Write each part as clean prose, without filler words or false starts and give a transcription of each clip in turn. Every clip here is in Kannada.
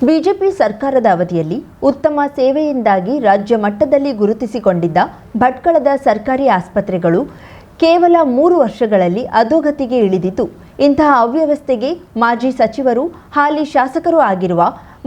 ಬಿಜೆಪಿ ಸರ್ಕಾರದ ಅವಧಿಯಲ್ಲಿ ಉತ್ತಮ ಸೇವೆಯಿಂದಾಗಿ ರಾಜ್ಯ ಮಟ್ಟದಲ್ಲಿ ಗುರುತಿಸಿಕೊಂಡಿದ್ದ ಭಟ್ಕಳದ ಸರ್ಕಾರಿ ಆಸ್ಪತ್ರೆಗಳು ಕೇವಲ 3 ವರ್ಷಗಳಲ್ಲಿ ಅಧೋಗತಿಗೆ ಇಳಿದಿದ್ದು, ಇಂತಹ ಅವ್ಯವಸ್ಥೆಗೆ ಮಾಜಿ ಸಚಿವರು, ಹಾಲಿ ಶಾಸಕರು ಆಗಿರುವ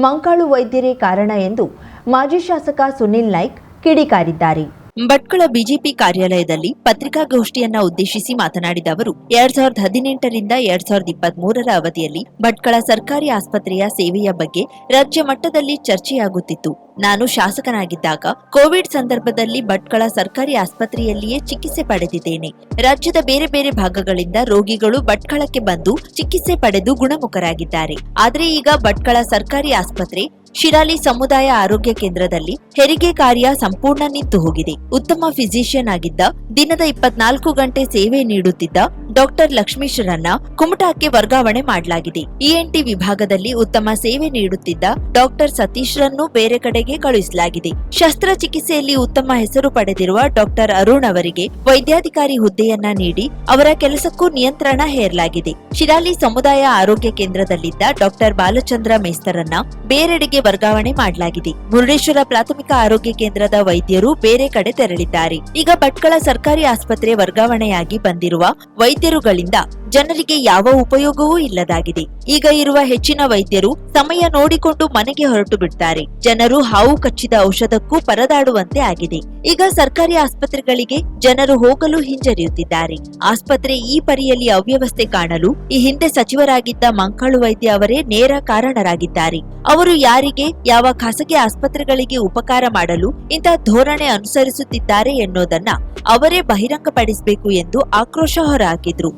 ಮಂಕಾಳು ವೈದ್ಯರೇ ಕಾರಣ ಎಂದು ಮಾಜಿ ಶಾಸಕ ಸುನಿಲ್ ನಾಯ್ಕ್ ಕಿಡಿಕಾರಿದ್ದಾರೆ. ಭಟ್ಕಳ ಬಿಜೆಪಿ ಕಾರ್ಯಾಲಯದಲ್ಲಿ ಪತ್ರಿಕಾಗೋಷ್ಠಿಯನ್ನ ಉದ್ದೇಶಿಸಿ ಮಾತನಾಡಿದ ಅವರು, 2018 ರಿಂದ 2023 ಅವಧಿಯಲ್ಲಿ ಭಟ್ಕಳ ಸರ್ಕಾರಿ ಆಸ್ಪತ್ರೆಯ ಸೇವೆಯ ಬಗ್ಗೆ ರಾಜ್ಯ ಮಟ್ಟದಲ್ಲಿ ಚರ್ಚೆಯಾಗುತ್ತಿತ್ತು. ನಾನು ಶಾಸಕನಾಗಿದ್ದಾಗ ಕೋವಿಡ್ ಸಂದರ್ಭದಲ್ಲಿ ಭಟ್ಕಳ ಸರ್ಕಾರಿ ಆಸ್ಪತ್ರೆಯಲ್ಲಿಯೇ ಚಿಕಿತ್ಸೆ ಪಡೆದಿದ್ದೇನೆ. ರಾಜ್ಯದ ಬೇರೆ ಬೇರೆ ಭಾಗಗಳಿಂದ ರೋಗಿಗಳು ಭಟ್ಕಳಕ್ಕೆ ಬಂದು ಚಿಕಿತ್ಸೆ ಪಡೆದು ಗುಣಮುಖರಾಗಿದ್ದಾರೆ. ಆದರೆ ಈಗ ಭಟ್ಕಳ ಸರ್ಕಾರಿ ಆಸ್ಪತ್ರೆ ಶಿರಾಲಿ ಸಮುದಾಯ ಆರೋಗ್ಯ ಕೇಂದ್ರದಲ್ಲಿ ಹೆರಿಗೆ ಕಾರ್ಯ ಸಂಪೂರ್ಣ ನಿಂತು ಹೋಗಿದೆ. ಉತ್ತಮ ಫಿಸಿಷಿಯನ್ ಆಗಿದ್ದ, ದಿನದ 24 ಗಂಟೆ ಸೇವೆ ನೀಡುತ್ತಿದ್ದ ಡಾಕ್ಟರ್ ಲಕ್ಷ್ಮೀಶ್ರನ್ನ ಕುಮಟಾಕ್ಕೆ ವರ್ಗಾವಣೆ ಮಾಡಲಾಗಿದೆ. ಇಎನ್ಟಿ ವಿಭಾಗದಲ್ಲಿ ಉತ್ತಮ ಸೇವೆ ನೀಡುತ್ತಿದ್ದ ಡಾಕ್ಟರ್ ಸತೀಶ್ರನ್ನು ಬೇರೆ ಕಡೆಗೆ ಕಳುಹಿಸಲಾಗಿದೆ. ಶಸ್ತ್ರಚಿಕಿತ್ಸೆಯಲ್ಲಿ ಉತ್ತಮ ಹೆಸರು ಪಡೆದಿರುವ ಡಾಕ್ಟರ್ ಅರುಣ್ ಅವರಿಗೆ ವೈದ್ಯಾಧಿಕಾರಿ ಹುದ್ದೆಯನ್ನ ನೀಡಿ ಅವರ ಕೆಲಸಕ್ಕೂ ನಿಯಂತ್ರಣ ಹೇರಲಾಗಿದೆ. ಶಿರಾಲಿ ಸಮುದಾಯ ಆರೋಗ್ಯ ಕೇಂದ್ರದಲ್ಲಿದ್ದ ಡಾಕ್ಟರ್ ಬಾಲಚಂದ್ರ ಮೇಸ್ತರನ್ನ ಬೇರೆಡೆಗೆ ವರ್ಗಾವಣೆ ಮಾಡಲಾಗಿದೆ. ಮುರುಡೇಶ್ವರ ಪ್ರಾಥಮಿಕ ಆರೋಗ್ಯ ಕೇಂದ್ರದ ವೈದ್ಯರು ಬೇರೆ ಕಡೆ ತೆರಳಿದ್ದಾರೆ. ಈಗ ಭಟ್ಕಳ ಸರ್ಕಾರಿ ಆಸ್ಪತ್ರೆ ವರ್ಗಾವಣೆಯಾಗಿ ಬಂದಿರುವ ವೈದ್ಯರುಗಳಿಂದ ಜನರಿಗೆ ಯಾವ ಉಪಯೋಗವೂ ಇಲ್ಲದಾಗಿದೆ. ಈಗ ಇರುವ ಹೆಚ್ಚಿನ ವೈದ್ಯರು ಸಮಯ ನೋಡಿಕೊಂಡು ಮನೆಗೆ ಹೊರಟು ಬಿಡ್ತಾರೆ. ಜನರು ಹಾವು ಕಚ್ಚಿದ ಔಷಧಕ್ಕೂ ಪರದಾಡುವಂತೆ ಆಗಿದೆ. ಈಗ ಸರ್ಕಾರಿ ಆಸ್ಪತ್ರೆಗಳಿಗೆ ಜನರು ಹೋಗಲು ಹಿಂಜರಿಯುತ್ತಿದ್ದಾರೆ. ಆಸ್ಪತ್ರೆ ಈ ಪರಿಯಲ್ಲಿ ಅವ್ಯವಸ್ಥೆ ಕಾಣಲು ಈ ಹಿಂದೆ ಸಚಿವರಾಗಿದ್ದ ಮಂಕಾಳು ವೈದ್ಯ ಅವರೇ ನೇರ ಕಾರಣರಾಗಿದ್ದಾರೆ. ಅವರು ಯಾರಿಗೆ, ಯಾವ ಖಾಸಗಿ ಆಸ್ಪತ್ರೆಗಳಿಗೆ ಉಪಕಾರ ಮಾಡಲು ಇಂತಹ ಧೋರಣೆ ಅನುಸರಿಸುತ್ತಿದ್ದಾರೆ ಎನ್ನುವುದನ್ನ ಅವರೇ ಬಹಿರಂಗಪಡಿಸಬೇಕು ಎಂದು ಆಕ್ರೋಶ ಹೊರಹಾಕಿದ್ರು.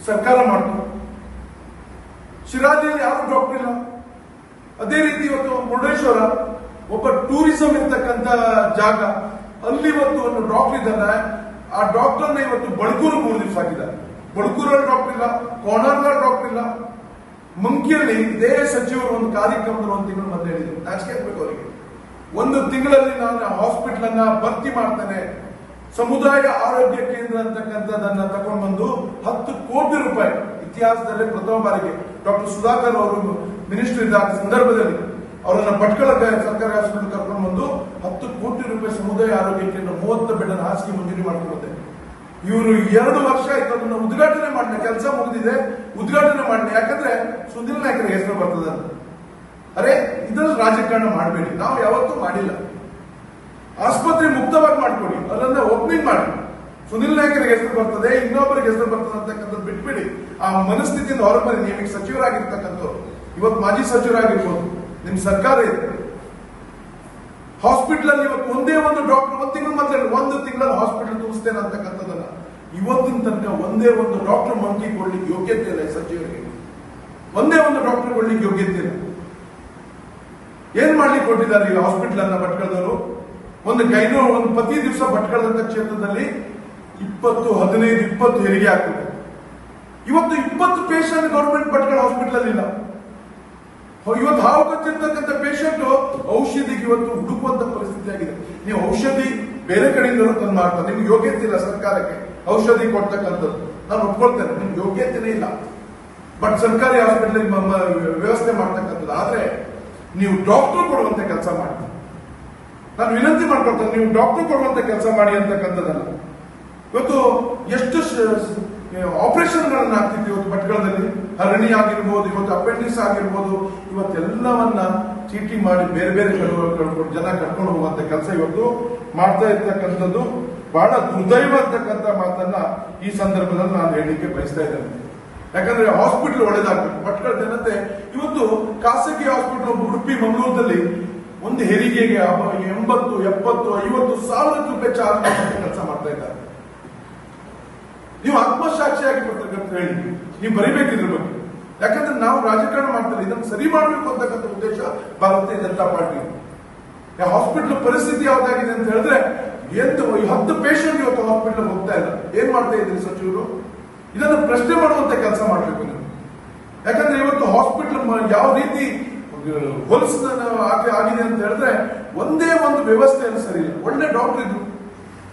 ಸರ್ಕಾರ ಮಾಡ್ತಾರೆ. ಶಿರಾಲಿಯಲ್ಲಿ ಯಾರು ಡಾಕ್ಟರ್ ಇಲ್ಲ. ಅದೇ ರೀತಿ ಇವತ್ತು ಮುರುಡೇಶ್ವರ ಒಬ್ಬ ಟೂರಿಸಂ ಇರ್ತಕ್ಕಂಥ ಜಾಗ, ಅಲ್ಲಿ ಇವತ್ತು ಒಂದು ಡಾಕ್ಟರ್ ಇದ್ದಾನೆ. ಆ ಡಾಕ್ಟರ್ನ ಇವತ್ತು ಬಳ್ಕೂರು 3 ದಿವಸ ಆಗಿದ್ದಾರೆ. ಬಳ್ಕೂರಲ್ಲಿ ಡಾಕ್ಟರ್ ಇಲ್ಲ, ಕೋಣಾರ್ನಲ್ಲಿ ಡಾಕ್ಟರ್ ಇಲ್ಲ. ಮಂಕಿಯಲ್ಲಿ ಇದೇ ಸಚಿವರು ಒಂದು ಕಾರ್ಯಕ್ರಮದಲ್ಲಿ 1 ತಿಂಗಳು ಮೊದಲು ಹೇಳಿದ್ರು, ನಾಚಿಕೆ ಆಗ್ಬೇಕು ಅವರಿಗೆ. 1 ತಿಂಗಳಲ್ಲಿ ನಾನು ಹಾಸ್ಪಿಟಲ್ ಅನ್ನ ಭರ್ತಿ ಮಾಡ್ತೇನೆ, ಸಮುದಾಯ ಆರೋಗ್ಯ ಕೇಂದ್ರ ಅಂತಕ್ಕಂಥದ್ದನ್ನ ತಗೊಂಡು ಬಂದು 10 ಕೋಟಿ ರೂಪಾಯಿ ಇತಿಹಾಸದಲ್ಲೇ ಪ್ರಥಮ ಬಾರಿಗೆ ಡಾಕ್ಟರ್ ಸುಧಾಕರ್ ಅವರು ಮಿನಿಸ್ಟರ್ ಇದ್ದ ಸಂದರ್ಭದಲ್ಲಿ ಅವರನ್ನ ಭಟ್ಕಳ ಸರ್ಕಾರಿ ಆಸ್ಪತ್ರೆ ಕರ್ಕೊಂಡು ಬಂದು 10 ಕೋಟಿ ರೂಪಾಯಿ ಸಮುದಾಯ ಆರೋಗ್ಯ ಕೇಂದ್ರ 30 ಬೆಡ್ ಹಾಸಿಗೆ ಮಂಜೂರಿ ಮಾಡ್ಕೊಂಡು ಇವರು 2 ವರ್ಷ ಆಯ್ತು ಅದನ್ನ ಉದ್ಘಾಟನೆ ಮಾಡಿದ, ಕೆಲಸ ಮುಗಿದಿದೆ, ಉದ್ಘಾಟನೆ ಮಾಡಿದ. ಯಾಕಂದ್ರೆ ಸುನಿಲ್ ನಾಯ್ಕರ ಹೆಸರು ಬರ್ತದ. ಅರೆ ಇದ್ರಲ್ಲಿ ರಾಜಕಾರಣ ಮಾಡಬೇಡಿ, ನಾವು ಯಾವತ್ತೂ ಮಾಡಿಲ್ಲ. ಆಸ್ಪತ್ರೆ ಮುಕ್ತವಾಗಿ ಮಾಡ್ಕೊಡಿ, ಅದನ್ನ ಓಪನಿಂಗ್ ಮಾಡಿ. ಸುನಿಲ್ ನಾಯ್ಕರಿಗೆ ಹೆಸರು ಬರ್ತದೆ, ಇನ್ನೊಬ್ಬರಿಗೆ ಹೆಸರು ಬರ್ತದೆ ಅಂತಕ್ಕಂಥದ್ದು ಬಿಟ್ಬಿಡಿ. ಆ ಮನಸ್ಥಿತಿಯಿಂದ ಹೊರಬನ್ನಿ. ನಿಮಗೆ ಸಚಿವರಾಗಿರ್ತಕ್ಕಂಥವ್ರು, ಇವತ್ತು ಮಾಜಿ ಸಚಿವರಾಗಿರ್ಬೋದು, ನಿಮ್ ಸರ್ಕಾರ ಇದೆ. ಹಾಸ್ಪಿಟಲ್ ಅಲ್ಲಿ ಇವತ್ತು ಒಂದೇ ಒಂದು ಡಾಕ್ಟರ್ 1 ತಿಂಗಳು ಮಾತ್ರ 1 ತಿಂಗಳಲ್ಲಿ ಹಾಸ್ಪಿಟಲ್ ತುಂಬಿಸ್ತೇನೆ ಅಂತಕ್ಕಂಥದ್ದನ್ನ ಇವತ್ತಿನ ತನಕ ಒಂದೇ ಒಂದು ಡಾಕ್ಟರ್ ಮಂಕಿ ಕೊಡ್ಲಿಕ್ಕೆ ಯೋಗ್ಯತೆ ಇಲ್ಲ. ಸಚಿವರಿಗೆ ಒಂದೇ ಒಂದು ಡಾಕ್ಟರ್ ಕೊಡ್ಲಿಕ್ಕೆ ಯೋಗ್ಯತೆ ಇಲ್ಲ. ಏನ್ ಮಾಡ್ಲಿಕ್ಕೆ ಕೊಟ್ಟಿದ್ದಾರೆ ಈ ಹಾಸ್ಪಿಟಲ್ ಅನ್ನ ಭಟ್ಕಳದವರು? ಒಂದು ಪ್ರತಿ ದಿವಸ ಭಟ್ಕಳದಂತ ಕ್ಷೇತ್ರದಲ್ಲಿ 15-20 ಹೆರಿಗೆ ಆಗ್ತದೆ. ಇವತ್ತು 20 ಪೇಷಂಟ್ ಗೌರ್ಮೆಂಟ್ ಭಟ್ಕಳ ಹಾಸ್ಪಿಟಲ್ ಅಲ್ಲಿ ಇಲ್ಲ. ಇವತ್ತು ಹಾವು ಕಚ್ಚಿರ್ತಕ್ಕಂಥ ಪೇಷಂಟ್ ಔಷಧಿಗೆ ಇವತ್ತು ಹುಡುಕುವಂತ ಪರಿಸ್ಥಿತಿ ಆಗಿದೆ. ನೀವು ಔಷಧಿ ಬೇರೆ ಕಡೆಯಿಂದ ತಂದು ಮಾಡ್ತಾರೆ, ನಿಮ್ಗೆ ಯೋಗ್ಯತೆ ಇಲ್ಲ ಸರ್ಕಾರಕ್ಕೆ ಔಷಧಿ ಕೊಡ್ತಕ್ಕಂಥದ್ದು. ನಾನು ಒಪ್ಕೊಳ್ತೇನೆ, ನಿಮ್ಗೆ ಯೋಗ್ಯತೆನೇ ಇಲ್ಲ. ಬಟ್ ಸರ್ಕಾರಿ ಹಾಸ್ಪಿಟಲ್ ವ್ಯವಸ್ಥೆ ಮಾಡ್ತಕ್ಕಂಥದ್ದು. ಆದ್ರೆ ನೀವು ಡಾಕ್ಟರ್ ಕೊಡುವಂತ ಕೆಲಸ ಮಾಡಿ, ನಾನು ವಿನಂತಿ ಮಾಡ್ಕೊಳ್ತೇನೆ, ನೀವು ಡಾಕ್ಟರ್ ಕೊಡುವಂತ ಕೆಲಸ ಮಾಡಿ ಅಂತಕ್ಕಂಥದ್ದಲ್ಲ. ಇವತ್ತು ಎಷ್ಟು ಆಪರೇಷನ್ಗಳನ್ನ ಆಗ್ತಿತ್ತು ಇವತ್ತು ಭಟ್ಕಳದಲ್ಲಿ. ಹರಣಿ ಆಗಿರ್ಬೋದು, ಇವತ್ತು ಅಪೆಂಡಿಕ್ಸ್ ಆಗಿರ್ಬೋದು, ಇವತ್ತೆಲ್ಲವನ್ನ ಚೀಟಿ ಮಾಡಿ ಬೇರೆ ಬೇರೆ ಜನ ಕರ್ಕೊಂಡು ಹೋಗುವಂತ ಕೆಲಸ ಇವತ್ತು ಮಾಡ್ತಾ ಇರ್ತಕ್ಕಂಥದ್ದು ಬಹಳ ದುರ್ದೈವ ಅಂತಕ್ಕಂಥ ಮಾತನ್ನ ಈ ಸಂದರ್ಭದಲ್ಲಿ ನಾನು ಹೇಳಲಿಕ್ಕೆ ಬಯಸ್ತಾ ಇದ್ದೇನೆ. ಯಾಕಂದ್ರೆ ಹಾಸ್ಪಿಟಲ್ ಒಳ್ಳೇದಾಗ್ಬೇಕು. ಭಟ್ಕಳ ಜನತೆ ಇವತ್ತು ಖಾಸಗಿ ಹಾಸ್ಪಿಟಲ್ ಉಡುಪಿ ಮಂಗಳೂರಲ್ಲಿ ಒಂದು ಹೆರಿಗೆಗೆ 80, 70, 50 ಸಾವಿರ ರೂಪಾಯಿ ಚಾರ್ಜ್ ಮಾಡುವಂತ ಕೆಲಸ ಮಾಡ್ತಾ ಇದ್ದಾರೆ. ನೀವು ಆತ್ಮಸಾಕ್ಷಿಯಾಗಿ ಹೇಳಿ, ನೀವು ಬರಿಬೇಕಿದ್ರ ಬಗ್ಗೆ. ಯಾಕಂದ್ರೆ ನಾವು ರಾಜಕಾರಣ ಮಾಡ್ತಾರೆ, ಇದನ್ನು ಸರಿ ಮಾಡಬೇಕು ಅಂತಕ್ಕಂಥ ಉದ್ದೇಶ ಭಾರತೀಯ ಜನತಾ ಪಾರ್ಟಿ. ಹಾಸ್ಪಿಟಲ್ ಪರಿಸ್ಥಿತಿ ಯಾವ್ದಾಗಿದೆ ಅಂತ ಹೇಳಿದ್ರೆ 10 ಪೇಷಂಟ್ ಇವತ್ತು ಹಾಸ್ಪಿಟಲ್ ಹೋಗ್ತಾ ಇಲ್ಲ. ಏನ್ ಮಾಡ್ತಾ ಇದ್ರಿ ಸಚಿವರು? ಇದನ್ನು ಪ್ರಶ್ನೆ ಮಾಡುವಂತ ಕೆಲಸ ಮಾಡಬೇಕು ನೀವು. ಯಾಕಂದ್ರೆ ಇವತ್ತು ಹಾಸ್ಪಿಟಲ್ ಯಾವ ರೀತಿ ಹೊಲಸ ಆಗಿದೆ ಅಂತ ಹೇಳಿದ್ರೆ ಒಂದೇ ಒಂದು ವ್ಯವಸ್ಥೆಯನ್ನು ಸರಿ ಇಲ್ಲ. ಒಳ್ಳೆ ಡಾಕ್ಟರ್ ಇದ್ರು,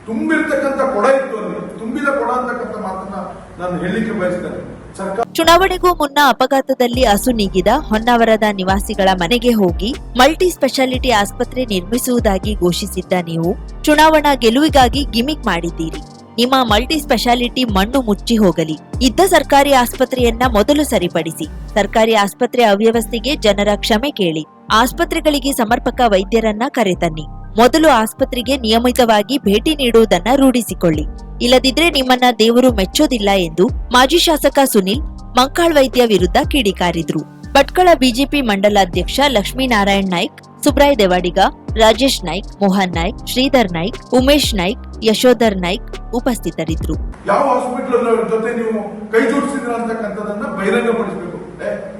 ತುಂಬಿರ್ತಕ್ಕಂಥ ಕೊಡ ಇತ್ತು, ಅಲ್ಲಿ ತುಂಬಿದ ಕೊಡ ಅಂತಕ್ಕಂಥ ಮಾತನ್ನ ನಾನು ಹೇಳಲಿಕ್ಕೆ ಬಯಸ್ತೇನೆ. ಸರ್ಕಾರ ಚುನಾವಣೆಗೂ ಮುನ್ನ ಅಪಘಾತದಲ್ಲಿ ಅಸುನೀಗಿದ ಹೊನ್ನಾವರದ ನಿವಾಸಿಗಳ ಮನೆಗೆ ಹೋಗಿ ಮಲ್ಟಿ ಸ್ಪೆಷಾಲಿಟಿ ಆಸ್ಪತ್ರೆ ನಿರ್ಮಿಸುವುದಾಗಿ ಘೋಷಿಸಿದ್ದ ನೀವು ಚುನಾವಣಾ ಗೆಲುವಿಗಾಗಿ ಗಿಮಿಕ್ ಮಾಡಿದ್ದೀರಿ. ನಿಮ್ಮ ಮಲ್ಟಿ ಸ್ಪೆಷಾಲಿಟಿ ಮಣ್ಣು ಮುಚ್ಚಿ ಹೋಗಲಿ. ಇದ್ದ ಸರ್ಕಾರಿ ಆಸ್ಪತ್ರೆಯನ್ನ ಮೊದಲು ಸರಿಪಡಿಸಿ. ಸರ್ಕಾರಿ ಆಸ್ಪತ್ರೆ ಅವ್ಯವಸ್ಥೆಗೆ ಜನರ ಕ್ಷಮೆ ಕೇಳಿ. ಆಸ್ಪತ್ರೆಗಳಿಗೆ ಸಮರ್ಪಕ ವೈದ್ಯರನ್ನ ಕರೆತನ್ನಿ. ಮೊದಲು ಆಸ್ಪತ್ರೆಗೆ ನಿಯಮಿತವಾಗಿ ಭೇಟಿ ನೀಡುವುದನ್ನ ರೂಢಿಸಿಕೊಳ್ಳಿ. ಇಲ್ಲದಿದ್ರೆ ನಿಮ್ಮನ್ನ ದೇವರು ಮೆಚ್ಚೋದಿಲ್ಲ ಎಂದು ಮಾಜಿ ಶಾಸಕ ಸುನಿಲ್ ಮಂಕಾಳ್ ವೈದ್ಯ ವಿರುದ್ಧ ಕಿಡಿಕಾರಿದ್ರು. ಭಟ್ಕಳ ಬಿಜೆಪಿ ಮಂಡಲಾಧ್ಯಕ್ಷ ಲಕ್ಷ್ಮೀನಾರಾಯಣ್ ನಾಯ್ಕ್, ಸುಬ್ರಾಯ್ ದೇವಾಡಿಗ, ರಾಜೇಶ್ ನಾಯ್ಕ್, ಮೋಹನ್ ನಾಯ್ಕ್, ಶ್ರೀಧರ್ ನಾಯ್ಕ್, ಉಮೇಶ್ ನಾಯ್ಕ್, ಯಶೋಧರ್ ನಾಯ್ಕ್ ಉಪಸ್ಥಿತರಿದ್ದರು. ಯಾವ ಹಾಸ್ಪಿಟಲ್ ಜೊತೆ ನೀವು ಕೈ ಜೋಡಿಸಿದ್ರ ಅಂತಕ್ಕಂಥದನ್ನ ಬಹಿರಂಗಪಡಿಸಬೇಕು.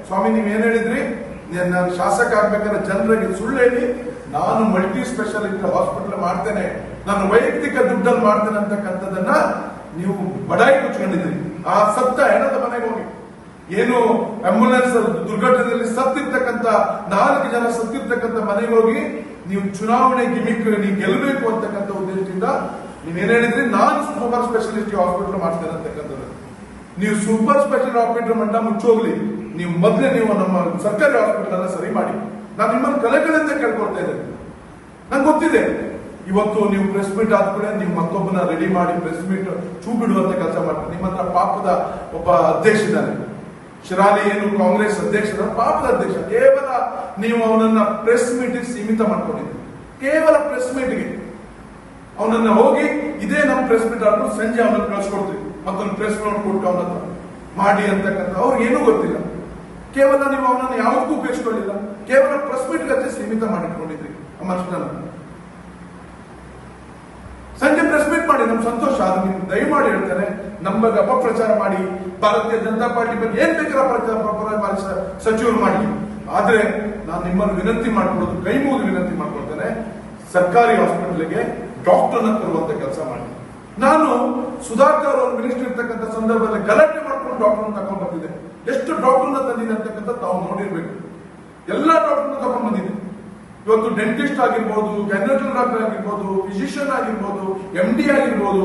ಸ್ವಾಮಿ ನೀವ್ ಏನ್ ಹೇಳಿದ್ರಿ, ನಾನು ಶಾಸಕ ಆಗ್ಬೇಕಾದ್ರೆ ಜನರಿಗೆ ಸುಳ್ಳು ಹೇಳಿ ನಾನು ಮಲ್ಟಿ ಸ್ಪೆಷಾಲಿಟಿ ಹಾಸ್ಪಿಟಲ್ ಮಾಡ್ತೇನೆ, ನಾನು ವೈಯಕ್ತಿಕ ದುಡ್ಡಲ್ಲಿ ಮಾಡ್ತೇನೆ ಅಂತಕ್ಕಂಥದನ್ನ ನೀವು ಬಡಾಯಿ ಮುಚ್ಕೊಂಡಿದ್ರಿ. ಆ ಸತ್ತ ಹೆಣದ ಮನೆಗೆ ಹೋಗಿ, ಏನು ಆಂಬ್ಯುಲೆನ್ಸ್ ದುರ್ಘಟನೆಯಲ್ಲಿ ಸತ್ತಿರ್ತಕ್ಕಂಥ 4 ಜನ ಸತ್ತಿರ್ತಕ್ಕಂಥ ಮನೆಗೆ ಹೋಗಿ ನೀವು ಚುನಾವಣೆ ಗಿಮಿಕ್ ನೀವು ಗೆಲ್ಲಬೇಕು ಅಂತಕ್ಕಂಥ ಉದ್ದೇಶದಿಂದ ನೀವೇನ್ ಹೇಳಿದ್ರಿ, ನಾನು ಸೂಪರ್ ಸ್ಪೆಷಾಲಿಟಿ ಹಾಸ್ಪಿಟಲ್ ಮಾಡ್ತೇನೆ ಅಂತಕ್ಕಂಥದ್ದು. ನೀವು ಸೂಪರ್ ಸ್ಪೆಷಾಲಿಟಿ ಹಾಸ್ಪಿಟಲ್ ಮಂಡ ಮುಚ್ಚೋಗ್ಲಿ, ನೀವು ಮೊದಲೇ ನೀವು ನಮ್ಮ ಸರ್ಕಾರಿ ಹಾಸ್ಪಿಟಲ್ ಅನ್ನ ಸರಿ ಮಾಡಿ. ನಾನು ನಿಮ್ಮನ್ನು ಕಲೆಗಳಿಂದ ಕೇಳ್ಕೊಳ್ತಾ ಇದ್ದೇನೆ. ನಂಗೆ ಗೊತ್ತಿದೆ ಇವತ್ತು ನೀವು ಪ್ರೆಸ್ ಮೀಟ್ ಆದ್ಮೇಲೆ ನೀವು ಮತ್ತೊಬ್ಬನ ರೆಡಿ ಮಾಡಿ ಪ್ರೆಸ್ ಮೀಟ್ ಚೂ ಬಿಡುವಂತ ಕೆಲಸ ಮಾಡ್ತಾರೆ. ನಿಮ್ಮ ಹತ್ರ ಪಾಪದ ಒಬ್ಬ ಅಧ್ಯಕ್ಷ ಇದ್ದಾನೆ, ಶಿರಾಲಿ ಏನು ಕಾಂಗ್ರೆಸ್ ಅಧ್ಯಕ್ಷ, ಪಾಪದ ಅಧ್ಯಕ್ಷ. ಕೇವಲ ನೀವು ಅವನನ್ನ ಪ್ರೆಸ್ ಮೀಟ್ ಸೀಮಿತ ಮಾಡ್ಕೊಂಡಿದ್ದೀರಿ. ಕೇವಲ ಪ್ರೆಸ್ ಮೀಟ್ಗೆ ಅವನನ್ನ ಹೋಗಿ ಇದೇ ನಮ್ಮ ಪ್ರೆಸ್ ಮೀಟ್ ಆದ್ರೂ ಸಂಜೆ ಅವನನ್ನು ಕಳ್ಸಿಕೊಡ್ತೀವಿ, ಮತ್ತೊಂದು ಪ್ರೆಸ್ ನೋಟ್ ಕೊಟ್ಟು ಅವನನ್ನ ಮಾಡಿ ಅಂತಕ್ಕಂಥ ಅವ್ರಿಗೆ ಏನೂ ಗೊತ್ತಿಲ್ಲ. ಕೇವಲ ನೀವು ಅವನನ್ನು ಯಾವುದಕ್ಕೂ ಉಪಯೋಗಿಸ್ಕೊಳ್ಳಿಲ್ಲ, ಕೇವಲ ಪ್ರೆಸ್ ಮೀಟ್ ಗತ್ತೆ ಸೀಮಿತ ಮಾಡಿಟ್ಕೊಂಡಿದ್ರಿ. ಮನುಷ್ಯನನ್ನ ಸಂಜೆ ಪ್ರೆಸ್ ಮೀಟ್ ಮಾಡಿ ನಮ್ ಸಂತೋಷ. ಅದು ನೀವು ದಯಮಾಡಿ ಹೇಳ್ತಾರೆ, ನಮ್ಮ ಬಗ್ಗೆ ಅಪಪ್ರಚಾರ ಮಾಡಿ, ಭಾರತೀಯ ಜನತಾ ಪಾರ್ಟಿ ಬಗ್ಗೆ ಏನ್ ಬೇಕಾದ್ರೆ ಸಚಿವರು ಮಾಡಿ. ಆದ್ರೆ ನಾನು ನಿಮ್ಮನ್ನು ವಿನಂತಿ ಮಾಡ್ಕೊಳ್ಳೋದು, ಕೈ ಮುಗಿದು ವಿನಂತಿ ಮಾಡ್ಕೊಳ್ತೇನೆ, ಸರ್ಕಾರಿ ಹಾಸ್ಪಿಟಲ್ಗೆ ಡಾಕ್ಟರ್ನ ತರುವಂತ ಕೆಲಸ ಮಾಡಿ. ನಾನು ಸುಧಾಕರ್ ಅವರು ಮಿನಿಸ್ಟರ್ ಇರ್ತಕ್ಕಂಥ ಸಂದರ್ಭದಲ್ಲಿ ಗಲಾಟೆ ಮಾಡ್ಕೊಂಡು ಡಾಕ್ಟರ್ನ ತಗೊಂಡ್ ಬಂದಿದ್ದೆ. ಎಷ್ಟು ಡಾಕ್ಟರ್ನ ತಂದಿದೆ ಅಂತಕ್ಕಂಥ ತಾವು ನೋಡಿರ್ಬೇಕು. ಎಲ್ಲಾ ಡಾಕ್ಟರ್ನ ತಗೊಂಡ್ ಬಂದಿದೆ. ಇವತ್ತು ಡೆಂಟಿಸ್ಟ್ ಆಗಿರ್ಬೋದು, ಗೈನಕಾಲಜಿಸ್ಟ್ ಡಾಕ್ಟರ್ ಆಗಿರ್ಬೋದು, ಫಿಸಿಷಿಯನ್ ಆಗಿರ್ಬೋದು, MD ಆಗಿರ್ಬೋದು,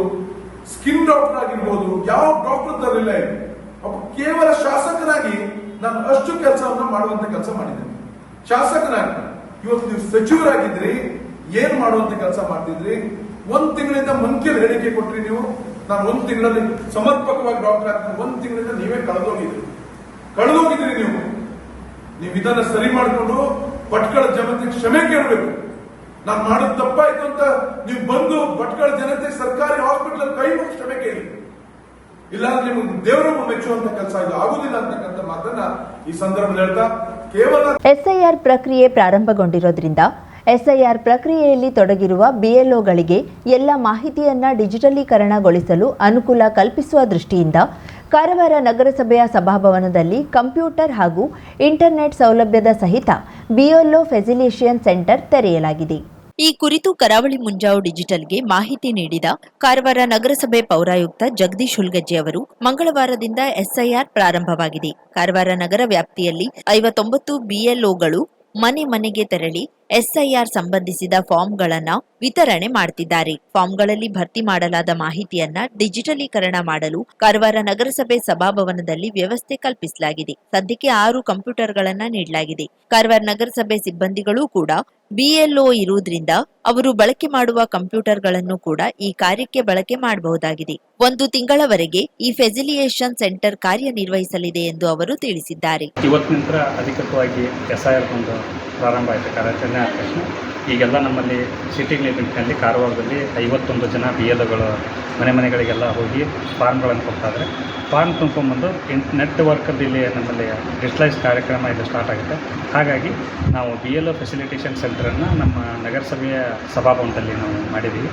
ಸ್ಕಿನ್ ಡಾಕ್ಟರ್ ಆಗಿರ್ಬೋದು, ಯಾವ ಡಾಕ್ಟರ್ ತರಲಿಲ್ಲ. ಒಬ್ಬ ಕೇವಲ ಶಾಸಕನಾಗಿ ನಾನು ಅಷ್ಟು ಕೆಲಸವನ್ನ ಮಾಡುವಂತ ಕೆಲಸ ಮಾಡಿದ್ದೇನೆ. ಶಾಸಕನಾಗಿ ಇವತ್ತು ನೀವು ಸಚಿವರಾಗಿದ್ರಿ, ಏನ್ ಮಾಡುವಂತ ಕೆಲಸ ಮಾಡ್ತಿದ್ರಿ? 1 ತಿಂಗಳಿಂದ ಮಂತ್ರಿಯಲ್ಲಿ ಹೇಳಿಕೆ ಕೊಟ್ರಿ ನೀವು, ನಾನು 1 ತಿಂಗಳಲ್ಲಿ ಸಮರ್ಪಕವಾಗಿ ಡಾಕ್ಟರ್ ಆಗ್ತೀನಿ. 1 ತಿಂಗಳಿಂದ ನೀವೇ ಕಳೆದೋಗಿದ್ರಿ ನೀವು ಇದನ್ನ ಸರಿ ಮಾಡಿಕೊಂಡು ಭಟ್ಕಳ ಜನತೆ ಕ್ಷಮೆ ಕೇಳಬೇಕು. ನಾನು ಮಾಡೋದು ತಪ್ಪಾಯ್ತು ಅಂತ ನೀವು ಬಂದು ಭಟ್ಕಳ ಜನತೆ ಸರ್ಕಾರಿ ಹಾಸ್ಪಿಟಲ್ ಕೈ ಮುಗಿ ಕ್ಷಮೆ ಕೇಳಿ. ಇಲ್ಲಾಂದ್ರೆ ನಿಮ್ಗೆ ದೇವರು ಮೆಚ್ಚುವಂತ ಕೆಲಸ ಇದು ಆಗುದಿಲ್ಲ ಅಂತಕ್ಕಂಥ ಮಾತನ್ನ ಈ ಸಂದರ್ಭದಲ್ಲಿ ಹೇಳ್ತಾ, ಕೇವಲ ಎಸ್ಐಆರ್ ಪ್ರಕ್ರಿಯೆ ಪ್ರಾರಂಭಗೊಂಡಿರೋದ್ರಿಂದ ಎಸ್ಐಆರ್ ಪ್ರಕ್ರಿಯೆಯಲ್ಲಿ ತೊಡಗಿರುವ ಬಿಎಲ್ಒಗಳಿಗೆ ಎಲ್ಲ ಮಾಹಿತಿಯನ್ನ ಡಿಜಿಟಲೀಕರಣಗೊಳಿಸಲು ಅನುಕೂಲ ಕಲ್ಪಿಸುವ ದೃಷ್ಟಿಯಿಂದ ಕಾರವಾರ ನಗರಸಭೆಯ ಸಭಾಭವನದಲ್ಲಿ ಕಂಪ್ಯೂಟರ್ ಹಾಗೂ ಇಂಟರ್ನೆಟ್ ಸೌಲಭ್ಯದ ಸಹಿತ ಬಿಎಲ್ಒ ಫೆಸಿಲಿಟೇಷನ್ ಸೆಂಟರ್ ತೆರೆಯಲಾಗಿದೆ. ಈ ಕುರಿತು ಕರಾವಳಿ ಮುಂಜಾವು ಡಿಜಿಟಲ್ಗೆ ಮಾಹಿತಿ ನೀಡಿದ ಕಾರವಾರ ನಗರಸಭೆ ಪೌರಾಯುಕ್ತ ಜಗದೀಶ್ ಹುಲ್ಗಜ್ಜೆ ಅವರು, ಮಂಗಳವಾರದಿಂದ ಎಸ್ಐಆರ್ ಪ್ರಾರಂಭವಾಗಿದೆ. ಕಾರವಾರ ನಗರ ವ್ಯಾಪ್ತಿಯಲ್ಲಿ 59 ಬಿಎಲ್ಒಗಳು ಮನೆ ಮನೆಗೆ ತೆರಳಿ ಎಸ್ಐಆರ್ ಸಂಬಂಧಿಸಿದ ಫಾರ್ಮ್ಗಳನ್ನು ವಿತರಣೆ ಮಾಡುತ್ತಿದ್ದಾರೆ. ಫಾರ್ಮ್ಗಳಲ್ಲಿ ಭರ್ತಿ ಮಾಡಲಾದ ಮಾಹಿತಿಯನ್ನ ಡಿಜಿಟಲೀಕರಣ ಮಾಡಲು ಕಾರವಾರ ನಗರಸಭೆ ಸಭಾಭವನದಲ್ಲಿ ವ್ಯವಸ್ಥೆ ಕಲ್ಪಿಸಲಾಗಿದೆ. ಸದ್ಯಕ್ಕೆ 6 ಕಂಪ್ಯೂಟರ್ಗಳನ್ನು ನೀಡಲಾಗಿದೆ. ಕಾರವಾರ ನಗರಸಭೆ ಸಿಬ್ಬಂದಿಗಳೂ ಕೂಡ ಬಿಎಲ್ಒ ಇರುವುದರಿಂದ ಅವರು ಬಳಕೆ ಮಾಡುವ ಕಂಪ್ಯೂಟರ್ಗಳನ್ನು ಕೂಡ ಈ ಕಾರ್ಯಕ್ಕೆ ಬಳಕೆ ಮಾಡಬಹುದಾಗಿದೆ. 1 ತಿಂಗಳವರೆಗೆ ಈ ಫೆಸಿಲಿಟೇಷನ್ ಸೆಂಟರ್ ಕಾರ್ಯನಿರ್ವಹಿಸಲಿದೆ ಎಂದು ಅವರು ತಿಳಿಸಿದ್ದಾರೆ. ಇವತ್ತಿನಿಂದ ಅಧಿಕೃತವಾಗಿ ಎಸ್ಐಆರ್ ಒಂದು ಪ್ರಾರಂಭ ಆಯಿತು. ಕಾರ್ಯಾಚರಣೆ ಆದ ತಕ್ಷಣ ಈಗೆಲ್ಲ ನಮ್ಮಲ್ಲಿ ಸಿಟಿ ಲಿಮಿಟ್ನಲ್ಲಿ ಕಾರವಾರದಲ್ಲಿ 51 ಜನ ಬಿಎಲ್ಒಗಳು ಮನೆಗಳಿಗೆಲ್ಲ ಹೋಗಿ ಫಾರ್ಮ್ಗಳನ್ನು ಕೊಡ್ತಾಯಿದ್ದಾರೆ. ಫಾರ್ಮ್ ತುಂಬ್ಕೊಂಡ್ಬಂದು ನೆಟ್ವರ್ಕಲ್ಲಿ ಇಲ್ಲಿ ನಮ್ಮಲ್ಲಿ ಡಿಜಿಟಲೈಸ್ ಕಾರ್ಯಕ್ರಮ ಇಲ್ಲಿ ಸ್ಟಾರ್ಟ್ ಆಗುತ್ತೆ. ಹಾಗಾಗಿ ನಾವು ಬಿಎಲ್ಒ ಫೆಸಿಲಿಟೇಷನ್ ಸೆಂಟರನ್ನು ನಮ್ಮ ನಗರಸಭೆಯ ಸಭಾಭವನದಲ್ಲಿ ನಾವು ಮಾಡಿದ್ದೀವಿ.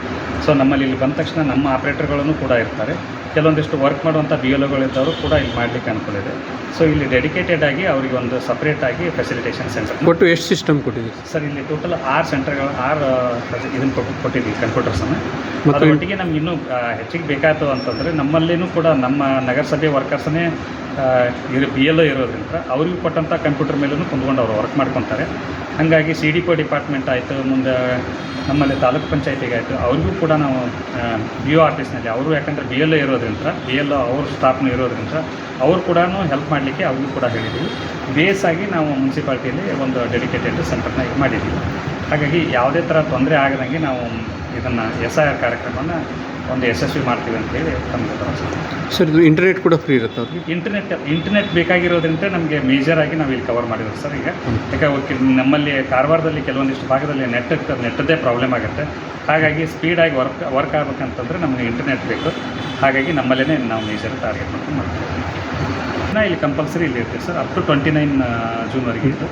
ಸೊ ನಮ್ಮಲ್ಲಿ ಇಲ್ಲಿ ಬಂದ ತಕ್ಷಣ ನಮ್ಮ ಆಪ್ರೇಟರ್ಗಳನ್ನು ಕೂಡ ಇರ್ತಾರೆ. ಕೆಲವೊಂದಿಷ್ಟು ವರ್ಕ್ ಮಾಡುವಂಥ ಬಿಎಲ್ಒಗಳಿದ್ದವರು ಕೂಡ ಇಲ್ಲಿ ಮಾಡಲಿಕ್ಕೆ ಅನುಕೂಲ ಇದೆ. ಸೊ ಇಲ್ಲಿ ಡೆಡಿಕೇಟೆಡ್ ಆಗಿ ಅವರಿಗೆ ಒಂದು ಸಪ್ರೇಟ್ ಆಗಿ ಫೆಸಿಲಿಟೇಷನ್ ಸೆಂಟರ್ ಒಟ್ಟು ಎಷ್ಟು ಸಿಸ್ಟಮ್ ಕೊಟ್ಟಿದ್ದೀವಿ ಸರ್? ಇಲ್ಲಿ ಟೋಟಲ್ 6 ಸೆಂಟರ್ಗಳು 6 ಇದನ್ನು ಕೊಟ್ಟಿದ್ದೀವಿ ಕಂಪ್ಯೂಟರ್ಸನ್ನು. ಅದರ ಒಟ್ಟಿಗೆ ನಮ್ಗೆ ಇನ್ನೂ ಹೆಚ್ಚಿಗೆ ಬೇಕಾಯಿತು ಅಂತಂದರೆ ನಮ್ಮಲ್ಲಿನೂ ಕೂಡ ನಮ್ಮ ನಗರಸಭೆ ವರ್ಕರ್ಸನ್ನೇ ಇವರು BLO ಇರೋದ್ರಿಂದ ಅವ್ರಿಗೂ ಕೊಟ್ಟಂಥ ಕಂಪ್ಯೂಟರ್ ಮೇಲೂ ಕುಂತ್ಕೊಂಡು ಅವರು ವರ್ಕ್ ಮಾಡ್ಕೊತಾರೆ. ಹಾಗಾಗಿ CDPO ಡಿಪಾರ್ಟ್ಮೆಂಟ್ ಆಯಿತು, ಮುಂದೆ ನಮ್ಮಲ್ಲಿ ತಾಲೂಕು ಪಂಚಾಯತಿಗೆ ಆಯಿತು, ಅವ್ರಿಗೂ ಕೂಡ ನಾವು BO ಆಫೀಸ್ನಲ್ಲಿ ಅವರು ಯಾಕಂದರೆ BLO ಇರೋದ್ರಿಂದ BLO ಅವ್ರ ಸ್ಟಾಫ್ನು ಇರೋದ್ರಿಂದ ಅವರು ಕೂಡ ಹೆಲ್ಪ್ ಮಾಡಲಿಕ್ಕೆ ಅವ್ರಿಗೂ ಕೂಡ ಹೇಳಿದ್ದೀವಿ. ಬೇಸ್ ಆಗಿ ನಾವು ಮುನ್ಸಿಪಾಲ್ಟಿಯಲ್ಲಿ ಒಂದು ಡೆಡಿಕೇಟೆಡ್ ಸೆಂಟರ್ನ ಇದು ಮಾಡಿದ್ದೀವಿ. ಹಾಗಾಗಿ ಯಾವುದೇ ಥರ ತೊಂದರೆ ಆಗದಂಗೆ ನಾವು ಇದನ್ನು SIR ಕಾರ್ಯಕ್ರಮನ ಒಂದು ಯಶಸ್ವಿ ಮಾಡ್ತೀವಿ ಅಂತೇಳಿ ತಮಗೆ ಭರವಸೆ. ಸರ್ ಇದು ಇಂಟರ್ನೆಟ್ ಕೂಡ ಫ್ರೀ ಇರುತ್ತೆ ಅವ್ರಿಗೆ? ಇಂಟರ್ನೆಟ್ ಬೇಕಾಗಿರೋದ್ರಿಂದ ನಮಗೆ ಮೇಜರಾಗಿ ನಾವು ಇಲ್ಲಿ ಕವರ್ ಮಾಡಿದ್ರು ಸರ್. ಈಗ ಯಾಕೆ ನಮ್ಮಲ್ಲಿ ಕಾರವಾರದಲ್ಲಿ ಕೆಲವೊಂದಿಷ್ಟು ಭಾಗದಲ್ಲಿ ನೆಟ್ಟದ್ದೇ ಪ್ರಾಬ್ಲಮ್ ಆಗುತ್ತೆ. ಹಾಗಾಗಿ ಸ್ಪೀಡಾಗಿ ವರ್ಕ್ ಆಗಬೇಕಂತಂದರೆ ನಮಗೆ ಇಂಟರ್ನೆಟ್ ಬೇಕು. ಹಾಗಾಗಿ ನಮ್ಮಲ್ಲೇ ನಾವು ಮೇಜರ್ ಟಾರ್ಗೆಟ್ ಮಾಡ್ಕೊಂಡು ಮಾಡ್ತೀವಿ. ಇಲ್ಲಿ ಕಂಪಲ್ಸರಿ ಇಲ್ಲಿ ಇರ್ತೀವಿ ಸರ್. ಅಪ್ ಟು 29 ಜೂನ್ವರೆಗೆ ಇದು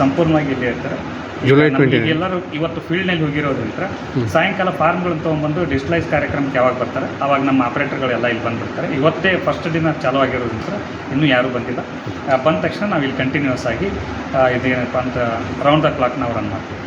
ಸಂಪೂರ್ಣವಾಗಿ ಇಲ್ಲಿ ಇರ್ತಾರೆ. ಜುಲೈ 20 ಎಲ್ಲರೂ ಇವತ್ತು ಫೀಲ್ಡ್ನಲ್ಲಿ ಹೋಗಿರೋದ್ರಿಂದ ಸಾಯಂಕಾಲ ಫಾರ್ಮ್ಗಳನ್ನು ತೊಗೊಂಡ್ಬಂದು ಡಿಜಿಟಲೈಸ್ ಕಾರ್ಯಕ್ರಮಕ್ಕೆ ಯಾವಾಗ ಬರ್ತಾರೆ ಆವಾಗ ನಮ್ಮ ಆಪರೇಟರ್ಗಳೆಲ್ಲ ಇಲ್ಲಿ ಬಂದುಬಿಡ್ತಾರೆ. ಇವತ್ತೇ ಫಸ್ಟ್ ದಿನ ಚಾಲೂ ಆಗಿರೋದ್ರಿಂದ ಇನ್ನೂ ಯಾರೂ ಬಂದಿಲ್ಲ. ಬಂದ ತಕ್ಷಣ ನಾವು ಇಲ್ಲಿ ಕಂಟಿನ್ಯೂಸ್ ಆಗಿ ಇದೇನಪ್ಪ ಅಂತ ರೌಂಡ್ ದ ಕ್ಲಾಕ್ ನಾವು ರನ್ ಮಾಡ್ತೀವಿ.